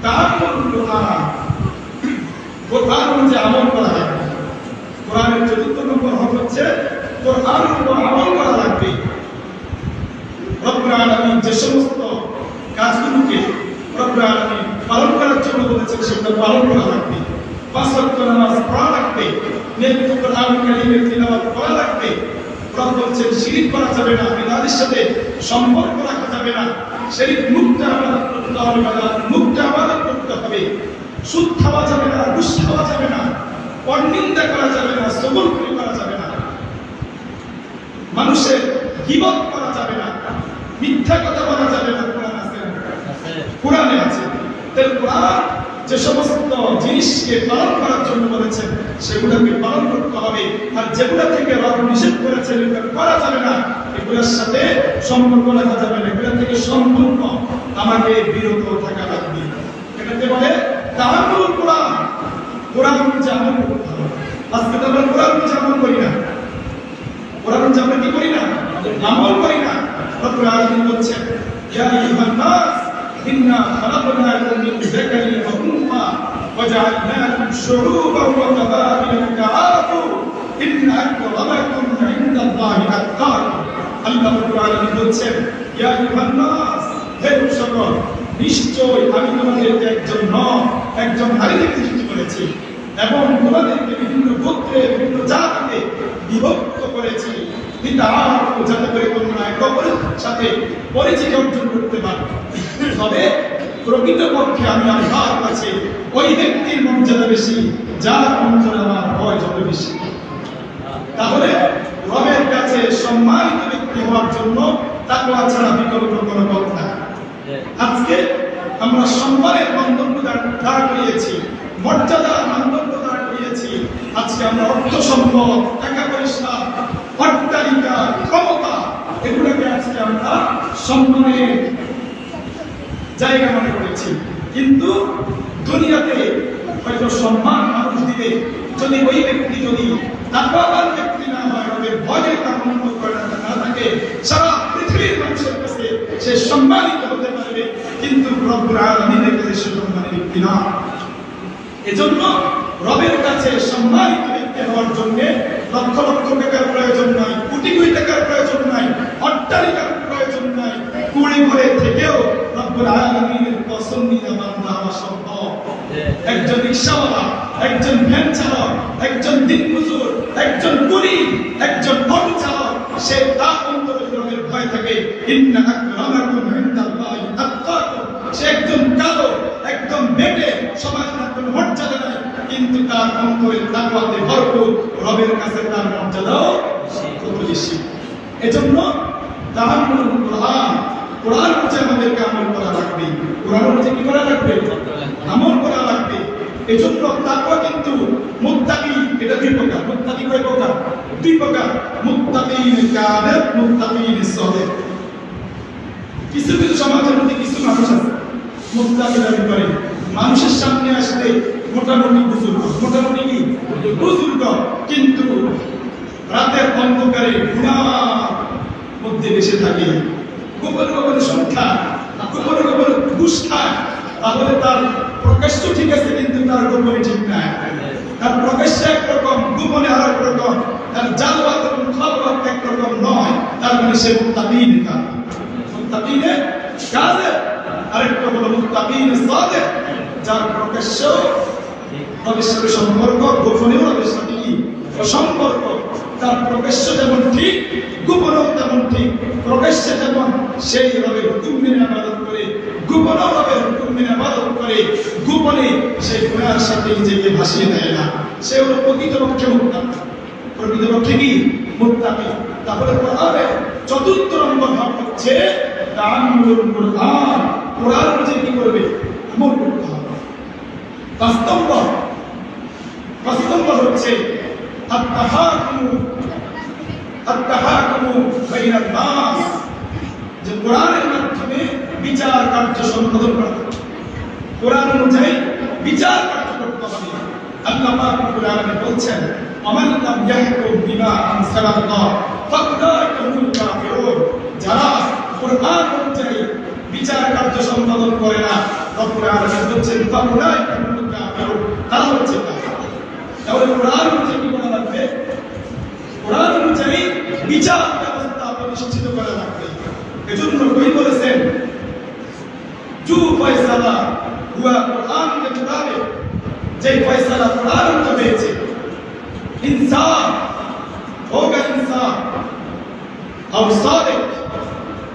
তাআম্মুল কোরআন, কোরআন অনুযায়ী আমল করা লাগবে। কোরআনের ৪র্থ নম্বর হক হচ্ছে কোরআনের উপর আমল করা লাগবে। রব্বুল আলামিন যে সমস্ত কাজগুলোকে রব্বুল আলামিন পালন করার জন্য বলেছেন সেগুলো পালন করা লাগবে। ৫ ওয়াক্ত নামাজ পড়া লাগবে, নিয়মিত কোরআন কারীমের তিলাওয়াত করা লাগবে। রব বলছেন শিরক করা যাবে না, বিদআতের সাথে সম্পর্ক রাখা যাবে না, শিরক মুক্ত ইবাদত করতে হবে, বিদআত মুক্ত ইবাদত করতে হবে। সুদ খাওয়া যাবে না, ঘুষ খাওয়া যাবে না, পরনিন্দা করা যাবে না, চগলখড়ি করা যাবে না, মানুষের গীবত করা যাবে না, মিথ্যা কথা বলা যাবে না। কোরআন আছে, কোরআনে আছে। তাই কোরআন যে সমস্ত জিনিসকে পালন করার জন্য বলেছেন সেগুলোকে পালন করতে হবে, আর যেগুলো থেকে রব নিষেধ করেছেন এগুলো করা যাবে না, এগুলোর সাথে সম্পর্ক রাখা যাবে না, এগুলো থেকে সম্পূর্ণ আমাকে বিরত থাকা লাগবে। এটাকে বলে তাআম্মুল কোরআন। কোরআন অনুযায়ী আমল করতে হবে। আজকে তো আমরা কোরআন অনুযায়ী আমল করি না, কোরআন অনুযায়ী আমরা কি করি না? আমল করি না। রব্বুল আলামিন বলছেন ইয়া আইয়ুহান নাস ইন্না খালাকনাকুম মিন যাকারিন ওয়া উনসা ওয়া জাআলনাকুম শুউবান ওয়া কাবাইলা লিতাআরাফু ইন্না আক্রামাকুম ইনদাল্লাহি আতকাকুম। আল্লাহ রব্বুল আলামিন বলছেন ইয়া আইয়ুহান নাস, হে সকল, নিশ্চয় আমি তোমাদেরকে একজন নারী থেকে সৃষ্টি করেছি এবং তোমাদেরকে বিভিন্ন গোত্রে বিভিন্ন জাতিতে বিভক্ত করেছি, যাতে করে তোমরা একে অপরের সাথে পরিচিতি অর্জন করতে পারো। তবে প্রকৃতপক্ষে আমি আল্লাহর কাছে ওই ব্যক্তির মর্যাদা বেশি যার অন্তরে আমার ভয় যত বেশি। তাহলে রবের কাছে সম্মানিত ব্যক্তি হওয়ার জন্য তাকওয়া ছাড়া বিকল্প কোনো পথ নাই। আজকে আমরা সম্মানের মানদণ্ড দাঁড় করিয়েছি, মর্যাদার মানদণ্ড দাঁড় করিয়েছি। আজকে আমরা অর্থ সম্পদ, টাকা পয়সা, অট্টালিকা, ক্ষমতা, এগুলোকে আজকে আমরা সম্মানের জায়গা মনে করেছি। কিন্তু দুনিয়াতে হয়তো সম্মান মানুষ দিবে, যদি ওই ব্যক্তি যদি তাকওয়াবান ব্যক্তি না হয়, রবের ভয়ে তার মনোবল না থাকে, সারা পৃথিবীর মানুষের কাছে সে সম্মানিত হতে পারবে, কিন্তু রব্বুল আলামিনের কাছে সে সম্মানিত ব্যক্তি না। এজন্য রবের কাছে সম্মানিত ব্যক্তি হওয়ার জন্য লক্ষ লক্ষ টাকার প্রয়োজন নাই, কোটি কোটি টাকার প্রয়োজন নাই, অট্টালিকার প্রয়োজন নাই, কুড়ে ঘরে থেকেও রব্বুল আলামিনের পছন্দিদা বান্দা হওয়া সম্ভব। একজন রিকশাওয়ালা, একজন ভ্যান চালক, একজন দিনমজুর, একজন কুলি, একজন অটো চালক, সে তার অন্তরে রবের ভয় থাকে। ইন্না আকরামাকুম ইনদাল্লাহি আতকাকুম। সে একজন কালো, একদম বেটে, সমাজে তার কোনো মর্যাদা নাই, কিন্তু তার অন্তরে তাকওয়াতে ভরপুর, রবের কাছে তার মর্যাদাও কত বেশি। এজন্য তাআম্মুল কোরআন, কোরআন হচ্ছে আমাদেরকে আমল করা লাগবে। কোরআন হচ্ছে কি করা লাগবে? আমল করা লাগবে। এজন্য তাকওয়া কিন্তু মুত্তাকি, এটা দুই প্রকার। মুত্তাকি কয় প্রকার? দুই প্রকার। মুত্তাকিন কাযিব, মুত্তাকিন সাদিক। কিছু কিছু সমাজের মধ্যে কিছু মানুষ আছে মুত্তাকি দাবি করে, মানুষের সামনে আসলে মোটামুটি বুজুর্গ, মোটামুটি কি বুজুর্গ, কিন্তু রাতের অন্ধকারে গুনার মধ্যে বেশি থাকে, গোপনে গোপনে সংখ্যা, গোপনে গোপনে ঘুষ খায়। তাহলে তার প্রকাশ্য ঠিক আছে, কিন্তু তার গোপনে ঠিক নাই। তার প্রকাশ্য একরকম, গোপনে আর এক রকম, তার জালওয়াত এবং খালওয়াত একরকম নয়। তার মানে সে মুত্তাকিন না। মুত্তাকিনে কাযিব, আরেকটা হলো মুত্তাকিন সাদিক, যার প্রকাশ্য রবের সাথে সম্পর্ক, গোপনেও রবের সাথে কি সম্পর্ক। তার প্রকাশ্য যেমন ঠিক, গোপনেও তেমন ঠিক। প্রকাশ্যে যেমন সেই রবের হুকুম মেনে ইবাদত করে, গোপনেও রবের হুকুম মেনে ইবাদত করে, গোপনে সেই গুনাহের সাথে নিজেকে ভাসিয়ে দেয় না। সে হলো প্রকৃতপক্ষে মুত্তাকি। প্রকৃতপক্ষে কি মুত্তাকি। তাহলে কোরআনের ৪র্থ নম্বর ভাব হচ্ছে তাআম্মুল কোরআন। কোরআন যে কি করবে? আমল করতে হবে। ৫ নম্বর হচ্ছে আত-তাহাকুমু বাইনান নাস, যে কোরআনের মাধ্যমে বিচার কার্য সম্পাদন করা। কোরআন অনুযায়ী বিচার কার্য করতে হবে। আল্লাহ পাক রব্বুল আলামিন বলছেন ওমান লাম ইয়াহকুম বিমা আনজালাল্লাহ ফাউলাইকা হুমুল কাফিরুন। যারা কোরআন অনুযায়ী বিচার কার্য সম্পাদন করে না রব্বুল আলামিন বলছেন ফাউলাইকা হুমুল কাফিরুন, তারা হচ্ছে কাফির। তাহলে কোরআন অনুযায়ী কি করা লাগবে? কোরআন অনুযায়ী বিচার ব্যবস্থা প্রতিষ্ঠিত করা লাগবে। এজন্য কই বলেছেন जो फैसला हुआ कुरान के मुताबिक, जे फैसला कुरान अनुसार है, इंसाफ होगा इंसाफ और सादिक,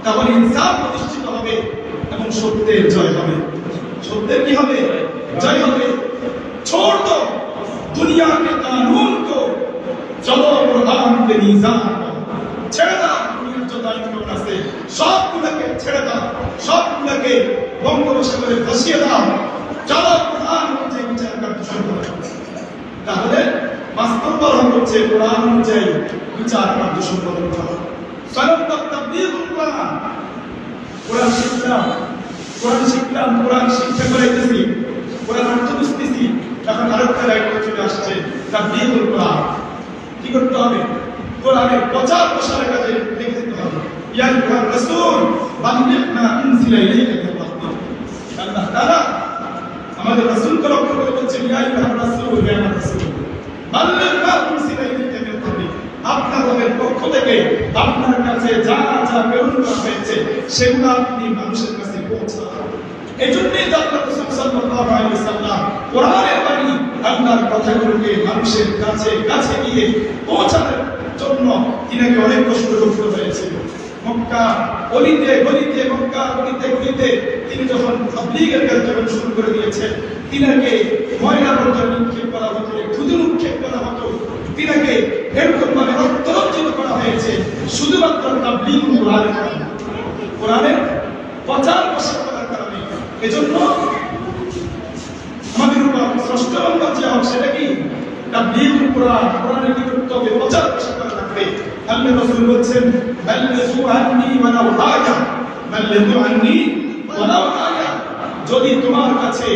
তাহলে ইনসাফ প্রতিষ্ঠিত হবে এবং সত্যের জয় হবে। সত্যের কি হবে? জয় হবে। छोड़ दो दुनिया के कानून को, चलो कुरान के निजाम को। ছেড়ে দাও দুনিয়ার যত আইন আছে সবগুলোকে ছেড়ে দাও, সবগুলোকে বঙ্গোপসাগরে ভাসিয়ে দাও, চলো কোরআন অনুযায়ী বিচার কার্য শুরু করো। তাহলে বাস্তবায়ন হচ্ছে কোরআন অনুযায়ী বিচার কার্য সম্পাদন করা। সনদ তাবলীগুল কোরআন, কোরআন শিখলাম, কোরআন শিক্ষা করাইতেছি, কোরআন অর্থ বুঝতেছি, তখন আরেকটা দায়িত্ব চলে আসছে তাবলীগুল কোরআন। কি করতে হবে? কোরআনের প্রচার প্রসারের কাজে লেগে যেতে হবে। ইয়া আইয়ুহার রাসূল বাল্লিগ মা উনজিলা ইলাইকা মির রাব্বিক। আল্লাহ তাআলা আমাদের রাসূলকে লক্ষ্য করে বলছেন ইয়া আইয়ুহার রাসূল, ইয়া আমার রাসূল বাল্লিগ মা উনজিলা ইলাইকা মির রাব্বিক। আপনার রবের পক্ষ থেকে আপনার কাছে যা যা প্রেরণ করা হয়েছে সেগুলো আপনি মানুষের কাছে পৌঁছান। এজন্যই তো আল্লাহ রাসূল সাল্লাল্লাহু আলাইহি ওয়াসাল্লাম কোরআনের বাণী আল্লাহর কথাগুলোকে মানুষের কাছে কাছে গিয়ে পৌঁছানোর জন্য তিনাকে অনেক কষ্ট করতে হয়েছিল। মক্কা অলিতে গলিতে, মক্কা অলিতে গলিতে তিনি যখন তাবলীগের কাজ যখন শুরু করে দিয়েছেন, তিনাকে ময়লা পর্যন্ত নিক্ষেপ করা হতো, ধুধু নিক্ষেপ করা হতো, তিনাকে এরকম ভাবে রক্তরঞ্জিত করা হয়েছে শুধুমাত্র তাবলীগ কোরআনের কারণে, কোরআনের প্রচার প্রসার করার কারণে। এজন্য আমাদের উপর ষষ্ঠ নম্বর যে হক সেটা কি? তাবলীগুল কোরআন, কোরআনের কি করতে হবে? প্রচার প্রসার করা লাগবে। আল্লাহ রাসূল বলেছেন বাল্লিগু আন্নী ওয়ালাউ আয়া, বাল্লিগু আন্নী ওয়ালাউ আয়া। যদি তোমার কাছে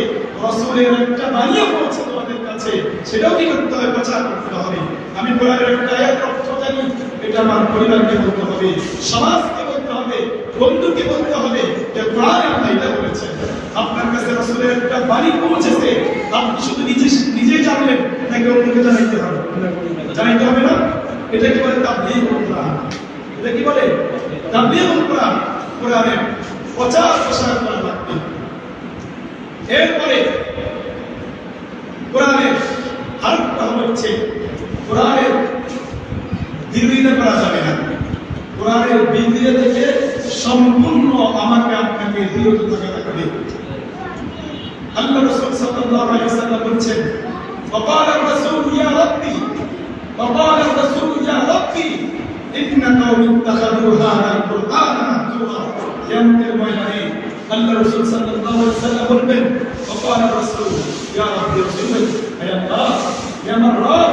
রাসূলের একটা বাণীও পৌঁছে তোমাদের কাছে, সেটাও কি করতে হবে? প্রচার করতে হবে। আমি কোরআনের একটা আয়াত অর্থ জানি, এটা আমার পরিবারকে বলতে হবে, সমাজকে বলতে হবে, বন্ধুকে বলতে হবে যে কোরআন আল্লাহ এটা বলেছেন। আপনার কাছে রাসূলের একটা বাণী পৌঁছেছে, আপনি শুধু নিজে জানলেন নাকি অন্যকে জানাইতে হবে? জানাইতে হবে না? এটা কি বলে? তাবলীগুল কোরআন। এটা কি বলে? তাবলীগুল কোরআন। কোরআনের প্রচার প্রসার করা লাগবে। এরপরে কোরআনের আরেকটা হচ্ছে কোরআনের বিরোধিতা করা যাবে না। কোরআনের বিরোধিতা থেকে সম্পূর্ণ আমাকে আপনাকে বিরত থাকা লাগবে। আল্লাহ রাসূল সাল্লাল্লাহু আলাইহি ওয়াসাল্লাম বলেছেন وقال الرسول يا ربي وقال الرسول يا ربي ان قوم اتخذوا هذا القرآن مهجورا। কিয়ামতের ময়দানে আল্লাহ রাসূল সাল্লাল্লাহু আলাইহি ওয়াসাল্লাম বলবেন وقال الرسول يا ربي رسول হে আল্লাহ, হে আমার রব,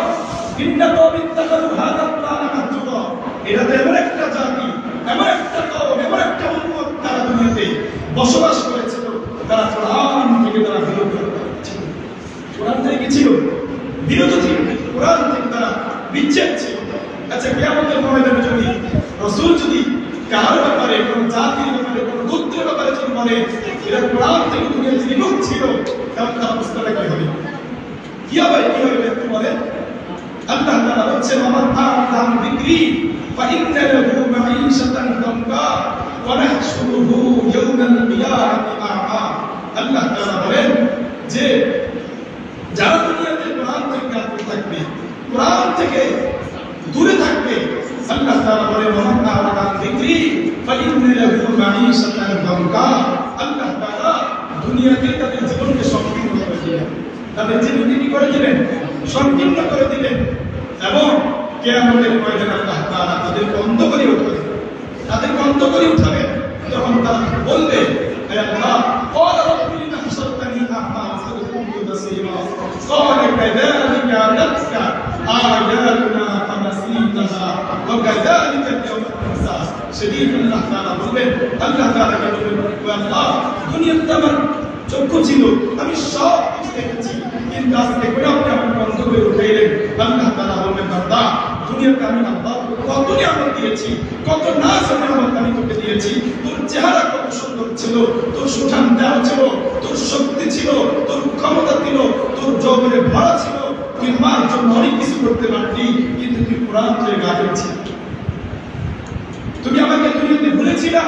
ان قوم اتخذوا هذا القرآن مهجورا। এরা তো এমন একটা জাতি, এমন একটা কওম, এমন একটা উম্মত তারা দুনিয়াতে বসবাস করেছে, তারা কোরআন থেকে তারা বিরত ছিল। কোরআন থেকে কি ছিল? বিরত ছিল। কোরআন থেকে তারা বিচ্ছেদ ছিল। আচ্ছা, কিয়ামতের ময়দানে যদি রাসূল যদি কার ব্যাপারে, কোন জাতির ব্যাপারে, কোন গোত্রের ব্যাপারে যদি বলে এরা কোরআন থেকে দুনিয়াতে বিমুখ ছিল, তাহলে তার অবস্থাটা কি হবে? কি হবে? কি হবে একটু বলেন। আল্লাহ তাআলা বলছেন আমার আ'লাম যিকরি فإن له معيشة ضنكا ونحشره يوم القيامة أعمى। আল্লাহ তাআলা বলেন যে যারা দুনিয়াতে কোরআন থেকে গাফিল থাকবে, কোরআন থেকে দূরে থাকবে, আল্লাহ তাআলা বলেন ওমান আ'লাম যিকরি فإن له معيشة ضنكا। আল্লাহ তাআলা দুনিয়াতে তাদের জীবনকে সংকীর্ণ করে দিলেন, তাদের জীবনকে কি করে দিলেন? সংকীর্ণ করে দিলেন। এবং কিয়ামতের ময়দানে আল্লাহ তাআলা তাদেরকে অন্ধ করে উঠাবেন, তাদেরকে অন্ধ করে উঠাবেন। তখন তারা বলবে হে আল্লাহ, قال رب لم حشرتني أعمى وقد كنت بصيرا قال كذلك أتتك آياتنا فنسيتها وكذلك اليوم تنسى। شديد আল্লাহ তাআলা বলবেন, আল্লাহ তাআলা বলবেন ও আল্লাহ, দুনিয়াতে আমার চক্ষু ছিল, আমি সব কিছু দেখেছি, কিন্তু আজকে করে আপনি আমাকে অন্ধ করে উঠাইলেন। আল্লাহ তাআলা বলবেন বান্দা, দুনিয়াতে আমি আল্লাহ কত নিয়ামত দিয়েছি, কত নাজ নিয়ামত আমি তোকে দিয়েছি। তোর চেহারা কত সুন্দর ছিল, তোর সুঠাম দেহ ছিল, তোর শক্তি ছিল, তোর ক্ষমতা ছিল, তোর যৌবনে ভরা ছিল। তুই মার জন্য অনেক কিছু করতে পারতি, কিন্তু তুই কোরআন থেকে গাফিল ছিলি। তুমি আমাকে দুনিয়াতে ভুলেছিলা,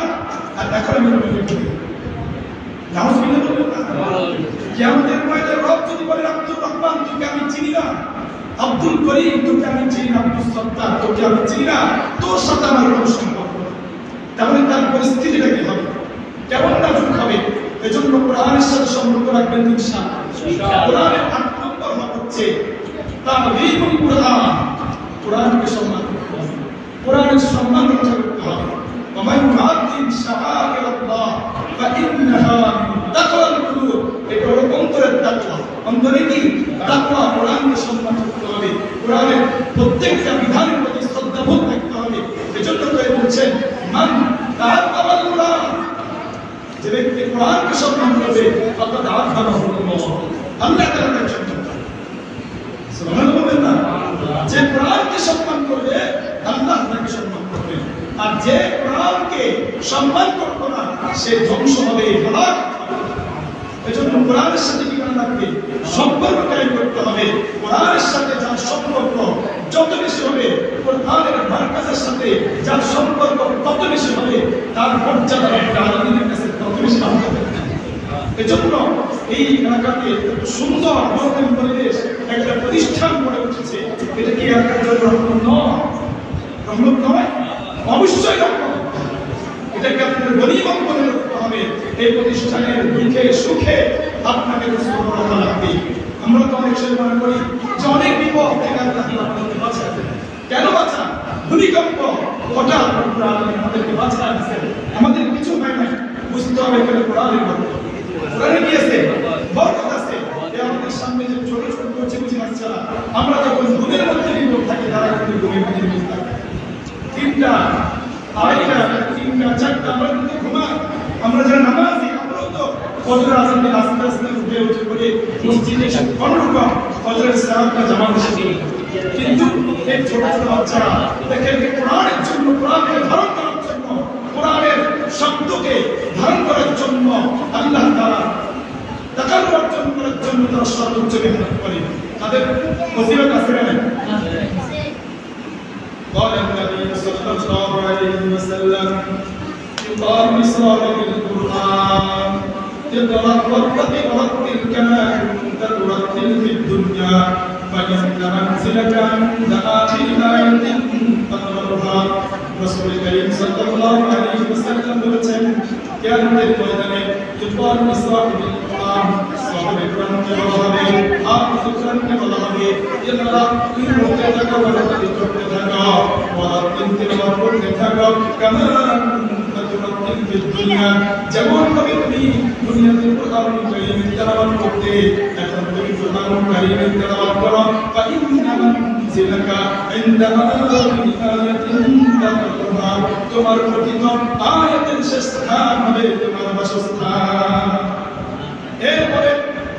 আর এখন আমি তোমাকে ভুলি। নাউজুবিল্লাহ বলবেন না? কিয়ামতের ময়দানে রব যদি বলে আব্দুর রহমান তোকে আমি চিনি না, আব্দুল করিম তোকে আমি চিনি না, আব্দুল সত্তার তোকে আমি চিনি না, তোর সাথে আমার কোনো সম্পর্ক নেই। তাহলে তার পরিস্থিতিটা কি হবে, কেমন নাজুক হবে? এজন্য কোরআনের সাথে সম্পর্ক রাখবেন ইনশাআল্লাহ। কোরআনের ৮ নম্বর হচ্ছে তা'যীমুল কোরআন। কোরআনকে সম্মান করতে হবে, কোরআনের সম্মান রক্ষা করতে হবে। ومن يعظم شعائر الله فإنها من تقوى القلوب। এটা হলো অন্তরের তাকওয়া। অন্তরে কি তাকওয়া? কোরআনকে সম্মান করতে হবে, কোরআনের প্রত্যেকটা বিধানের প্রতি শ্রদ্ধাবোধ থাকতে হবে। এজন্য তাই বলছেন মান তাআল্লামাল কোরআন, যে ব্যক্তি কোরআনকে সম্মান করবে ফাকাদ আযযামাহুল্লাহ, আল্লাহ তাআলা তাকে সম্মান করবে। সুবহানাল্লাহ বলেন না? যে কোরআনকে সম্মান করবে আল্লাহ তাকে সম্মান করবে, আর যে কোরআনকে সম্মান করবে না সে ধ্বংস হবে, হালাক হবে। এজন্য কোরআনের সাথে কি করা লাগবে? সম্পর্ক কায়েম করতে হবে। কোরআনের সাথে যার সম্পর্ক যত বেশি হবে, কোরআনের মারকাজের সাথে যার সম্পর্ক তত বেশি হবে, তার মর্যাদা আল্লাহর কাছে তত বেশি হবে। এজন্য এই এলাকাতে সুন্দর মনোরম পরিবেশ, একটা প্রতিষ্ঠান গড়ে উঠেছে। এটা কি এলাকার জন্য রহমত নয়? রহমত নয়? অবশ্যই রহমত। এটাকে আপনাদের গরিবম করে রাখতে হবে। এই প্রতিষ্ঠানের দুঃখে সুখে আপনাকে রাখা লাগবে। আমরা তো অনেক সময় মনে করি যে অনেক বিপদ থেকে আল্লাহ আমাদেরকে বাঁচাবে। কেন বাঁচান? ভূমিকম্প হঠাৎ আমাদেরকে বাঁচায় দিয়েছেন, আমাদের কিছু হয় না। বুঝতে হবে এখানে কোরআনের বরকত, কোরআনে কি আছে? বরকত আছে। আমাদের সামনে যে ছোট ছোট করছে বুঝি বাচ্চারা, আমরা যখন ঘুমের মধ্যে বিপদ থাকি, তারা কিন্তু ঘুমের মধ্যে বিপদ থাকে। 3টা, 2:30টা, 3টা, 4টা আমরা কিন্তু ঘুমাই। আমরা যারা নামাজি আমরাও তো ফজরের আজান দিয়ে আস্তে আস্তে উঠে উঠে করে মসজিদে কোনরকম ফজরের সালাতটা জামাত এসে করি। কিন্তু এই ছোট ছোট বাচ্চারা দেখেন কোরআনের জন্য, কোরআনকে ধারণ করার জন্য, কোরআনের শব্দকে ধারণ করার জন্য আল্লাহ তাআলা তাকাব্বুর অর্জন করার জন্য তারা সর্বোচ্চ মেহনত করে। তাদের ফজিলত আছে না? قال النبي صلى الله عليه وسلم يقال بصاحب القرآن اقرأ وارتقي ورتل كما كنت ترتل في الدنيا فإن منزلك عند آخر آية تقرأها। رسول كريم صلى الله عليه وسلم বলেছেন কিয়ামতের ময়দানে ইকবাল বিসাহিবিল কোরআন, সাহাবে কোরআনকে বলা হবে, হাফিজ কোরআনকে বলা হবে, ইকরা তুমি পড়তে থাকো, ওয়ারাতিল করতে থাকো, ওয়ারাতিল তিলাওয়াত করতে থাকো কামা কুনতা তুরাতিল ফিদ দুনিয়া। যেমন ভাবে তুমি দুনিয়াতে কোরআন কারীমের তেলাওয়াত করতে, এখন তুমি কোরআন কারীমের তেলাওয়াত করো। ফাইন্না মানজিলাকা ইনদা আখিরি আয়াতিন তাকরাহা, তোমার প্রকৃত আয়াতের শেষ স্থান হবে তোমার বাসস্থান। এরপরে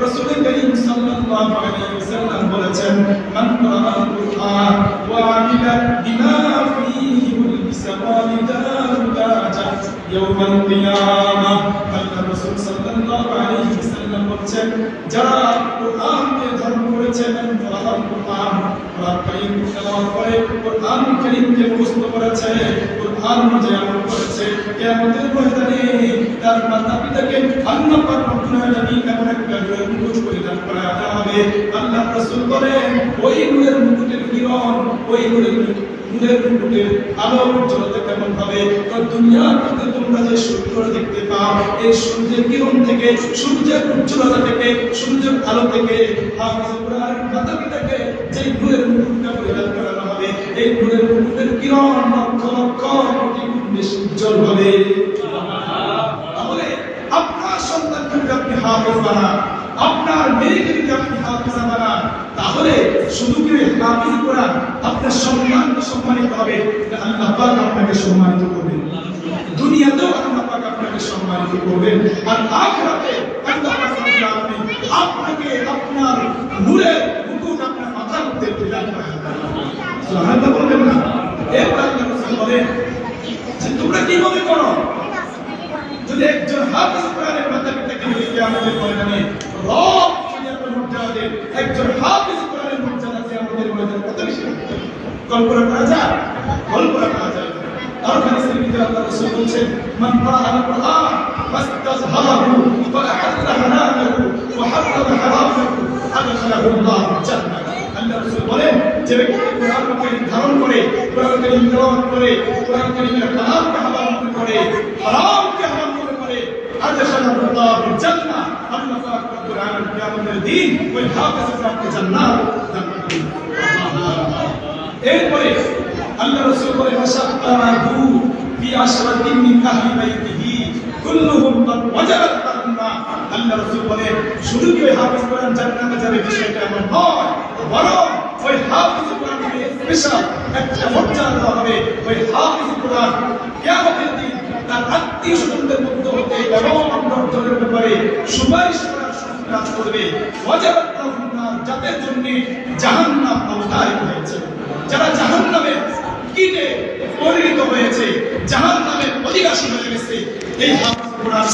রাসূল করিম সাল্লাল্লাহু আলাইহি ওয়াসাল্লাম বলেছেন মান ক্বারাআল কুরআন ওয়া আমিলা বিমা ফীহি উলবিসা ওয়ালিদাহু তাজা ইয়াউমাল কিয়ামাহ। আল্লাহ রাসূল সাল্লাল্লাহু আলাইহি ওয়াসাল্লাম বলেছেন যারা কোরআনকে ধারণ করেছেন, কোরআন কারীম তেলাওয়াত করে, কোরআন কারীমকে মুখস্থ করেছে, কোরআন অনুযায়ী আমল করেছে, কিয়ামতের ময়দানে তার মাতা-পিতাকে আল্লাহ পাক রব্বুল আলামিন এমন একটা নূরের মুকুট পরিধান করায় দেওয়া হবে। আল্লাহ রাসূল বলেন ওই নূরের মুকুটের কিরণ, ওই নূরের মুকুটের আলো উজ্জ্বলতা কেমন হবে? দুনিয়ার মধ্যে তোমরা যে সূর্য দেখতে পাও, এই সূর্যের কিরণ থেকে, সূর্যের উজ্জ্বলতা থেকে, সূর্যের আলো থেকে হাফিজ কোরআনের মাতা-পিতাকে যে নূরের মুকুটটা পরিধান করানো হবে, এই নূরের মুকুটের কিরণ লক্ষ লক্ষ কোটি গুণ বেশি উজ্জ্বল হবে। তাহলে আপনার সন্তানকে আপনি হাফেজ বানান, আপনার মেয়েকে যদি আপনি হাফেজা বানান, তাহলে শুধু কি হাফেজ কোরআন আপনার সম্মানকে সম্মানিত হবে, আল্লাহ পাক আপনাকে সম্মানিত করবেন। দুনিয়াতেও আল্লাহ পাক আপনাকে সম্মানিত করবেন, আর আখিরাতে আল্লাহ পাক আপনাকে আপনার নূরের মুকুট আপনার মাথার মধ্যে প্রদান করবেন। সুবহানাল্লাহ বলবেন না? এরপর কল্পনা করা যায়? কল্পনা করা যায় না। আর হাদিসের ভিতরে আল্লাহ রাসূল বলেছেন, মান ক্রাআল কুরআন ফাস্তাযহারাহু ফাআহাল্লা হালালাহু ওয়া হারামা হারামাহু আদখালাহু আল্লাহু জান্নাহ। আল্লাহ রাসূল বলেন, যে ব্যক্তি কোরআন কারীম ধারণ করে, কোরআন কারীম তেলাওয়াত করে, কোরআন কারীমের কালামকে হালাল মনে করে, হারামকে হারাম মনে করে, আদখালাহু আল্লাহু জান্নাহ। আল্লাহ পাক রব্বুল আলামিন কিয়ামতের দিন ওই হাফেজকে জান্নাত দান করবেন। এরপরে আল্লাহ রাসূল বলেন, ওয়াশাক্কাহু ফি আশরাতিন মিন আহলি বাইতিহি কুল্লুহুম ক্বাদ ওয়াজাবাত লাহুন্না। আল্লাহ রাসূল বলেন, শুধু কি ওই হাফেজ কোরআন জান্নাতে যাবে বিষয়টা এমন নয়, বরং ওই হাফেজ কোরআনকে স্পেশাল একটা মর্যাদা দেওয়া হবে। ওই হাফেজ কোরআন কিয়ামতের দিন তার আত্মীয় স্বজনদের মধ্যে হতে এবং অন্তরের ব্যাপারে সুপারিশ করার সুযোগ করবে। ওয়াজাবাত লাহুন্না, যাদের জন্য জাহান্নাম অবধারিত হয়েছে, যারা জাহান্নামের কীটে পরিণত হয়েছে, জাহান্নামের অধিবাসী হয়ে গেছে, এই হাফেজ কোরআন